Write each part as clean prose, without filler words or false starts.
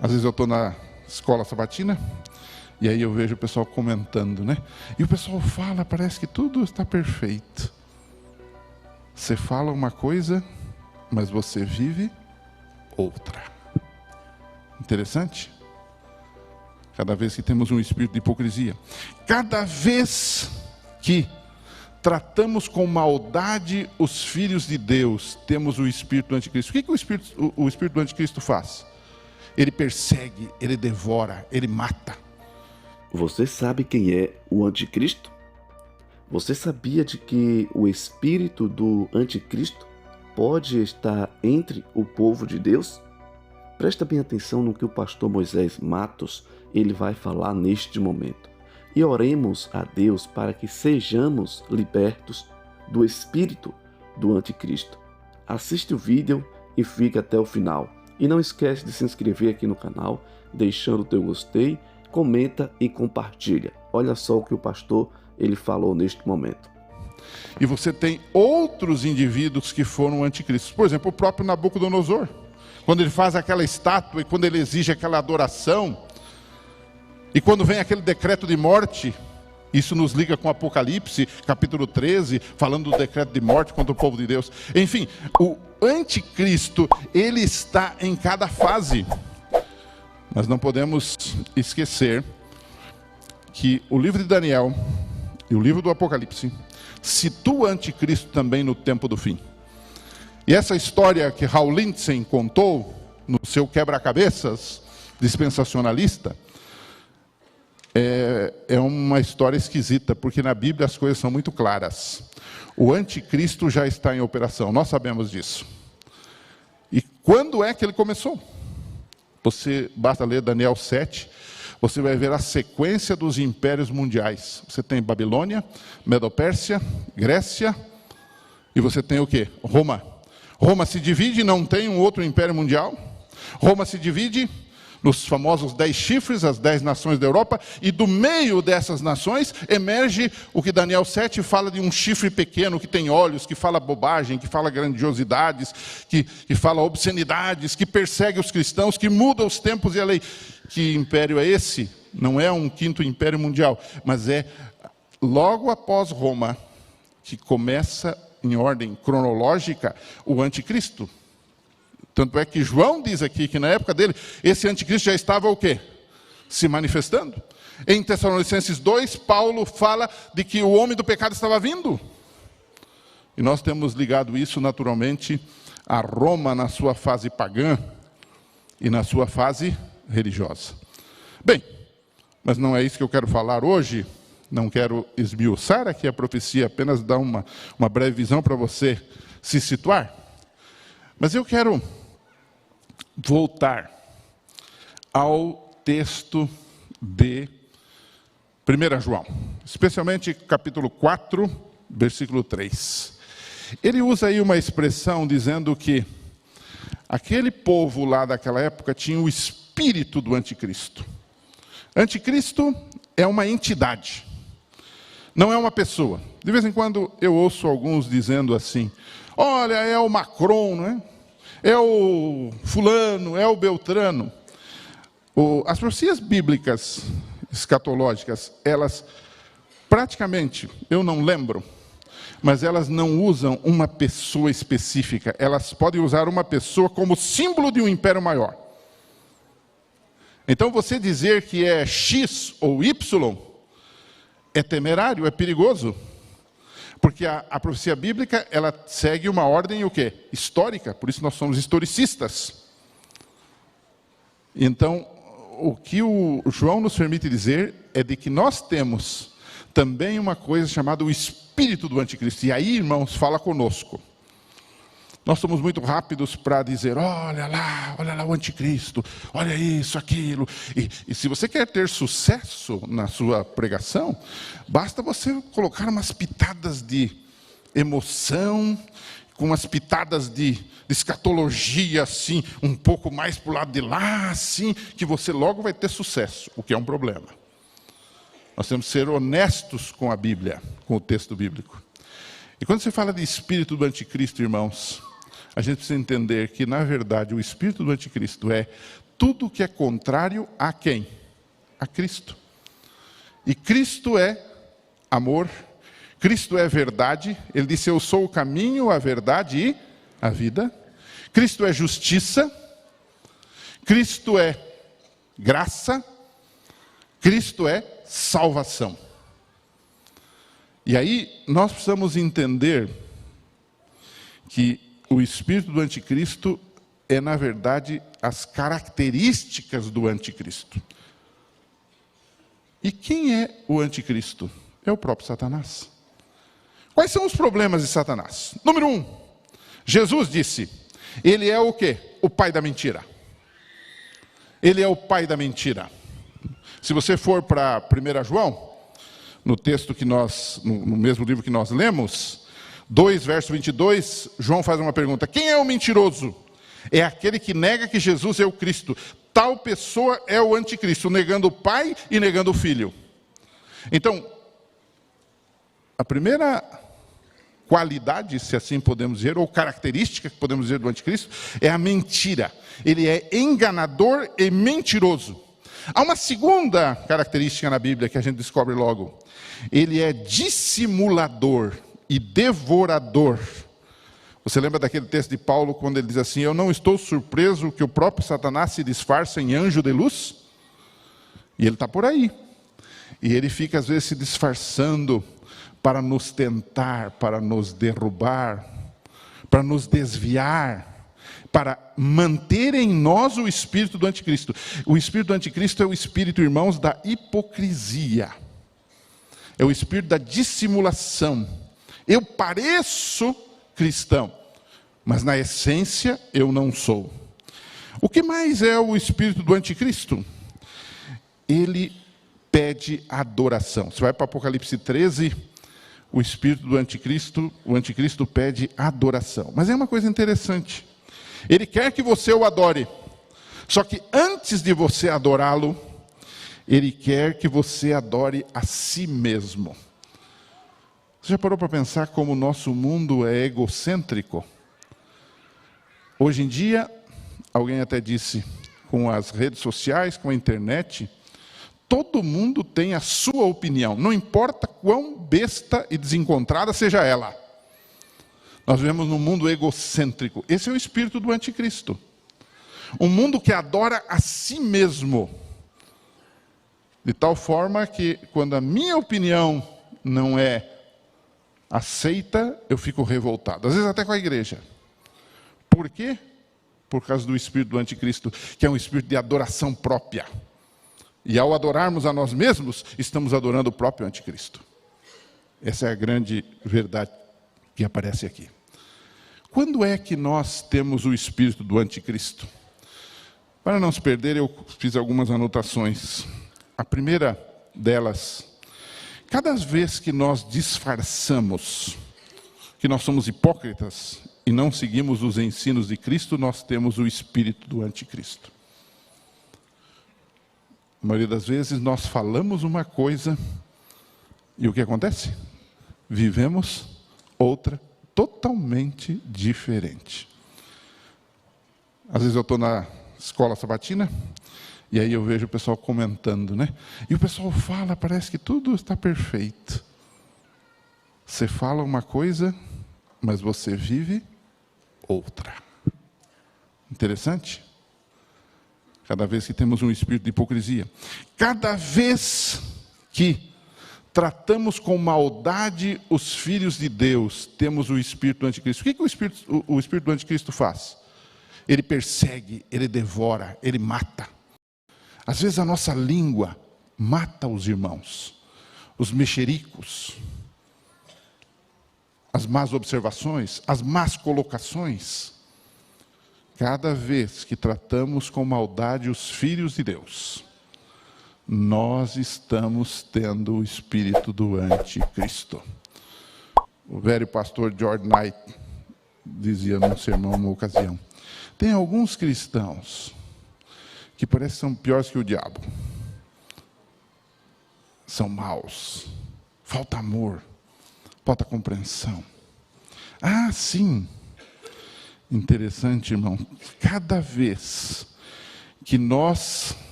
Às vezes eu estou na escola sabatina, e aí eu vejo o pessoal comentando, né? E o pessoal fala, parece que tudo está perfeito. Você fala uma coisa, mas você vive outra. Interessante? Cada vez que temos um espírito de hipocrisia. Cada vez que tratamos com maldade os filhos de Deus, temos o espírito do anticristo. O que o espírito do anticristo faz? Ele persegue, ele devora, ele mata. Você sabe quem é o anticristo? Você sabia de que o espírito do anticristo pode estar entre o povo de Deus? Presta bem atenção no que o pastor Moisés Matos ele vai falar neste momento. E oremos a Deus para que sejamos libertos do espírito do anticristo. Assiste o vídeo e fica até o final. E não esquece de se inscrever aqui no canal, deixando o teu gostei, comenta e compartilha. Olha só o que o pastor ele falou neste momento. E você tem outros indivíduos que foram anticristos. Por exemplo, o próprio Nabucodonosor. Quando ele faz aquela estátua e quando ele exige aquela adoração, e quando vem aquele decreto de morte, isso nos liga com Apocalipse, capítulo 13, falando do decreto de morte contra o povo de Deus. Enfim, o anticristo, ele está em cada fase. Mas não podemos esquecer que o livro de Daniel e o livro do Apocalipse situa o anticristo também no tempo do fim. E essa história que Hal Lindsey contou no seu quebra-cabeças dispensacionalista é uma história esquisita, porque na Bíblia as coisas são muito claras. O anticristo já está em operação, nós sabemos disso. E quando é que ele começou? Você basta ler Daniel 7, você vai ver a sequência dos impérios mundiais. Você tem Babilônia, Medopérsia, Grécia, e você tem o quê? Roma. Roma se divide e não tem um outro império mundial. Roma se divide nos famosos 10 chifres, as 10 nações da Europa, e do meio dessas nações emerge o que Daniel 7 fala de um chifre pequeno que tem olhos, que fala bobagem, que fala grandiosidades, que fala obscenidades, que persegue os cristãos, que muda os tempos e a lei. Que império é esse? Não é um quinto império mundial, mas é logo após Roma que começa em ordem cronológica o anticristo. Tanto é que João diz aqui que na época dele, esse anticristo já estava o quê? Se manifestando. Em Tessalonicenses 2, Paulo fala de que o homem do pecado estava vindo. E nós temos ligado isso naturalmente a Roma na sua fase pagã e na sua fase religiosa. Bem, mas não é isso que eu quero falar hoje. Não quero esmiuçar aqui a profecia, apenas dar uma breve visão para você se situar. Mas eu quero voltar ao texto de 1 João, especialmente capítulo 4, versículo 3. Ele usa aí uma expressão dizendo que aquele povo lá daquela época tinha o espírito do anticristo. Anticristo é uma entidade, não é uma pessoa. De vez em quando eu ouço alguns dizendo assim: olha, é o Macron, não é? É o fulano, é o Beltrano. As profecias bíblicas escatológicas, elas praticamente, eu não lembro, mas elas não usam uma pessoa específica. Elas podem usar uma pessoa como símbolo de um império maior. Então você dizer que é X ou Y é temerário, é perigoso. Porque a profecia bíblica, ela segue uma ordem o quê? Histórica, por isso nós somos historicistas. Então, o que o João nos permite dizer é de que nós temos também uma coisa chamada o espírito do anticristo. E aí, irmãos, fala conosco. Nós somos muito rápidos para dizer: olha lá o anticristo, olha isso, aquilo. E se você quer ter sucesso na sua pregação, basta você colocar umas pitadas de emoção, com umas pitadas de escatologia, assim, um pouco mais para o lado de lá, assim, que você logo vai ter sucesso, o que é um problema. Nós temos que ser honestos com a Bíblia, com o texto bíblico. E quando você fala de espírito do anticristo, irmãos, a gente precisa entender que, na verdade, o espírito do anticristo é tudo que é contrário a quem? A Cristo. E Cristo é amor, Cristo é verdade. Ele disse: eu sou o caminho, a verdade e a vida. Cristo é justiça, Cristo é graça, Cristo é salvação. E aí nós precisamos entender que o espírito do anticristo é, na verdade, as características do anticristo. E quem é o anticristo? É o próprio Satanás. Quais são os problemas de Satanás? Número 1, Jesus disse, ele é o quê? O pai da mentira. Ele é o pai da mentira. Se você for para 1 João, no texto que nós, no mesmo livro que nós lemos, 2, verso 22, João faz uma pergunta: quem é o mentiroso? É aquele que nega que Jesus é o Cristo. Tal pessoa é o anticristo, negando o Pai e negando o Filho. Então, a primeira qualidade, se assim podemos dizer, ou característica que podemos dizer do anticristo, é a mentira. Ele é enganador e mentiroso. Há uma segunda característica na Bíblia que a gente descobre logo. Ele é dissimulador e devorador. Você lembra daquele texto de Paulo, quando ele diz assim: eu não estou surpreso que o próprio Satanás se disfarça em anjo de luz? E ele está por aí. E ele fica às vezes se disfarçando para nos tentar, para nos derrubar, para nos desviar, para manter em nós o espírito do anticristo. O espírito do anticristo é o espírito, irmãos, da hipocrisia. É o espírito da dissimulação. Eu pareço cristão, mas na essência eu não sou. O que mais é o espírito do anticristo? Ele pede adoração. Você vai para Apocalipse 13, o espírito do anticristo, o anticristo pede adoração. Mas é uma coisa interessante. Ele quer que você o adore. Só que antes de você adorá-lo, ele quer que você adore a si mesmo. Você já parou para pensar como o nosso mundo é egocêntrico? Hoje em dia, alguém até disse, com as redes sociais, com a internet, todo mundo tem a sua opinião, não importa quão besta e desencontrada seja ela. Nós vivemos num mundo egocêntrico. Esse é o espírito do anticristo. Um mundo que adora a si mesmo. De tal forma que, quando a minha opinião não é aceita, eu fico revoltado. Às vezes até com a igreja. Por quê? Por causa do espírito do anticristo, que é um espírito de adoração própria. E ao adorarmos a nós mesmos, estamos adorando o próprio anticristo. Essa é a grande verdade que aparece aqui. Quando é que nós temos o espírito do anticristo? Para não se perder, eu fiz algumas anotações. A primeira delas: cada vez que nós disfarçamos que nós somos hipócritas e não seguimos os ensinos de Cristo, nós temos o espírito do anticristo. A maioria das vezes nós falamos uma coisa e o que acontece? Vivemos outra totalmente diferente. Às vezes eu estou na escola sabatina e aí eu vejo o pessoal comentando, né? E o pessoal fala, parece que tudo está perfeito. Você fala uma coisa, mas você vive outra. Interessante? Cada vez que temos um espírito de hipocrisia. Cada vez que tratamos com maldade os filhos de Deus, temos o espírito do anticristo. O que o espírito do anticristo faz? Ele persegue, ele devora, ele mata. Às vezes a nossa língua mata os irmãos, os mexericos, as más observações, as más colocações. Cada vez que tratamos com maldade os filhos de Deus, nós estamos tendo o espírito do anticristo. O velho pastor George Knight dizia num sermão, numa ocasião: tem alguns cristãos que parecem que são piores que o diabo. São maus, falta amor, falta compreensão. Ah, sim. Interessante, irmão. Cada vez que nós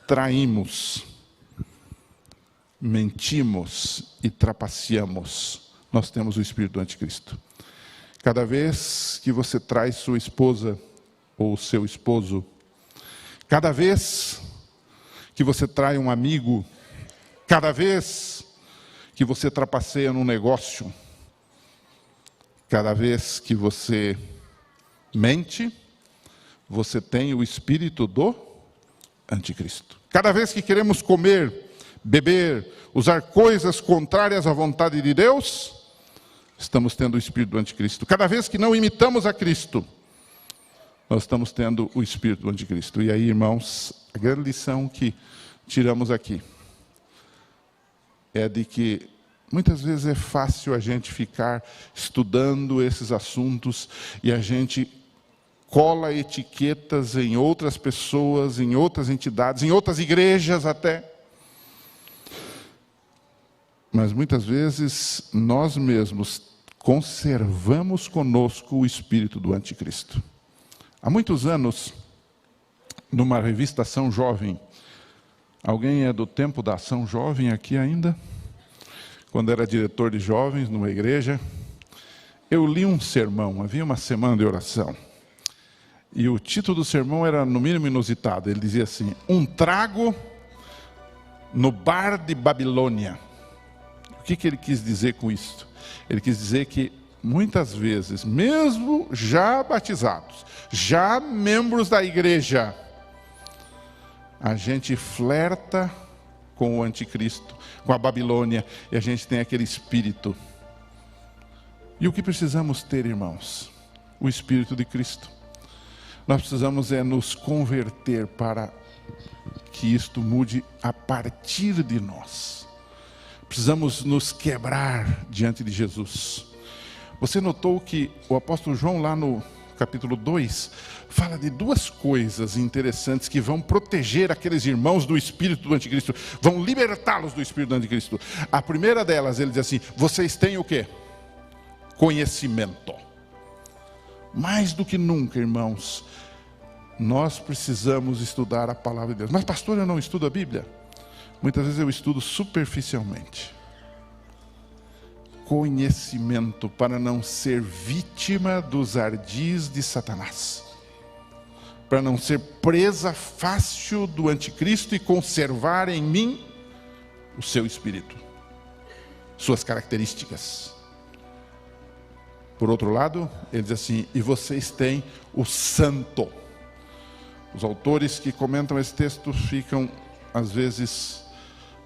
traímos, mentimos e trapaceamos, nós temos o espírito do anticristo. Cada vez que você traz sua esposa ou seu esposo, cada vez que você trai um amigo, cada vez que você trapaceia num negócio, cada vez que você mente, você tem o espírito do anticristo. Cada vez que queremos comer, beber, usar coisas contrárias à vontade de Deus, estamos tendo o espírito do anticristo. Cada vez que não imitamos a Cristo, nós estamos tendo o espírito do anticristo. E aí, irmãos, a grande lição que tiramos aqui é de que muitas vezes é fácil a gente ficar estudando esses assuntos e a gente cola etiquetas em outras pessoas, em outras entidades, em outras igrejas até. Mas muitas vezes nós mesmos conservamos conosco o espírito do anticristo. Há muitos anos, numa revista Ação Jovem, alguém é do tempo da Ação Jovem aqui ainda? Quando era diretor de jovens numa igreja, eu li um sermão, havia uma semana de oração. E o título do sermão era no mínimo inusitado. Ele dizia assim: um trago no bar de Babilônia. O que ele quis dizer com isso? Ele quis dizer que muitas vezes, mesmo já batizados, já membros da igreja, a gente flerta com o anticristo, com a Babilônia, e a gente tem aquele espírito. E o que precisamos ter, irmãos? O espírito de Cristo. Nós precisamos nos converter para que isto mude a partir de nós. Precisamos nos quebrar diante de Jesus. Você notou que o apóstolo João, lá no capítulo 2, fala de duas coisas interessantes que vão proteger aqueles irmãos do espírito do anticristo, vão libertá-los do espírito do anticristo. A primeira delas, ele diz assim: vocês têm o quê? Conhecimento. Mais do que nunca, irmãos, nós precisamos estudar a palavra de Deus. Mas pastor, eu não estudo a Bíblia. Muitas vezes eu estudo superficialmente. Conhecimento para não ser vítima dos ardis de Satanás. Para não ser presa fácil do anticristo e conservar em mim o seu espírito, suas características. Por outro lado, ele diz assim: e vocês têm o santo. Os autores que comentam esse texto ficam, às vezes,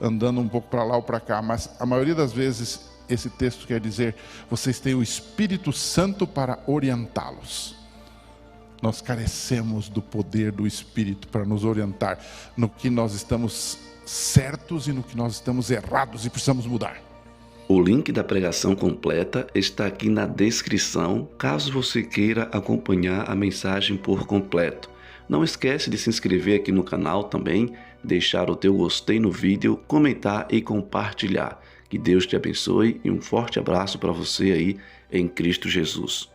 andando um pouco para lá ou para cá, mas a maioria das vezes esse texto quer dizer: vocês têm o Espírito Santo para orientá-los. Nós carecemos do poder do Espírito para nos orientar no que nós estamos certos e no que nós estamos errados e precisamos mudar. O link da pregação completa está aqui na descrição, caso você queira acompanhar a mensagem por completo. Não esquece de se inscrever aqui no canal também, deixar o teu gostei no vídeo, comentar e compartilhar. Que Deus te abençoe e um forte abraço para você aí em Cristo Jesus.